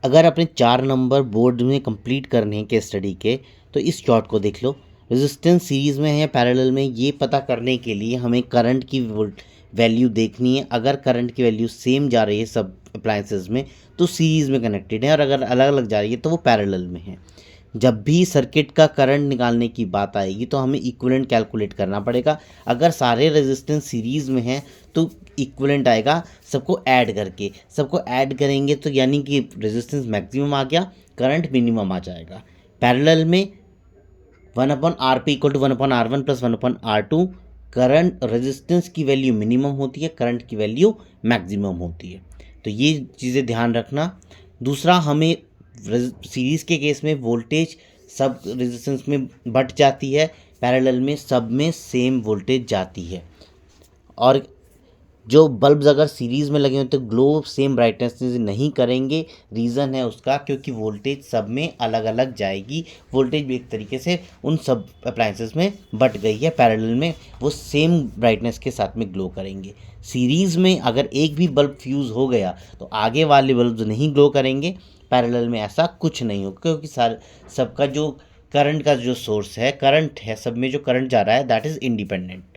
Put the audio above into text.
अगर अपने 4 number board में कंप्लीट करने हैं केस स्टडी के, तो इस चार्ट को देख लो। रेजिस्टेंस सीरीज़ में है या पैरेलल में, ये पता करने के लिए हमें करंट की वैल्यू देखनी है। अगर करंट की वैल्यू सेम जा रही है सब अप्लायंसेस में तो सीरीज़ में कनेक्टेड है, और अगर अलग अलग जा रही है तो वो पैरेलल में है। जब भी सर्किट का करंट निकालने की बात आएगी तो हमें इक्विवेलेंट कैलकुलेट करना पड़ेगा। अगर सारे रेजिस्टेंस सीरीज़ में हैं तो इक्विवेलेंट आएगा सबको ऐड करके, सबको ऐड करेंगे तो यानी कि रेजिस्टेंस मैक्सिमम आ गया, करंट मिनिमम आ जाएगा। पैरेलल में 1/RP equal to 1/R1 plus 1/R2, current resistance की वैल्यू मिनिमम होती है, करंट की वैल्यू मैक्सिमम होती है। तो ये चीज़ें ध्यान रखना। दूसरा, हमें सीरीज़ के केस में वोल्टेज सब रेजिस्टेंस में बट जाती है, पैरेलल में सब में सेम वोल्टेज जाती है। और जो बल्ब्स अगर सीरीज़ में लगे हों तो ग्लो सेम ब्राइटनेस से नहीं करेंगे। रीज़न है उसका क्योंकि वोल्टेज सब में अलग अलग जाएगी। वोल्टेज भी एक तरीके से उन सब अप्लायंसेस में बट गई है, पैरेलल में वो सेम ब्राइटनेस के साथ में ग्लो करेंगे। सीरीज़ में अगर एक भी बल्ब फ्यूज़ हो गया तो आगे वाले बल्ब नहीं ग्लो करेंगे, पैरेलल में ऐसा कुछ नहीं होगा क्योंकि सबका जो करंट का जो सोर्स है, करंट है सब में जो करंट जा रहा है दैट इज़ इंडिपेंडेंट।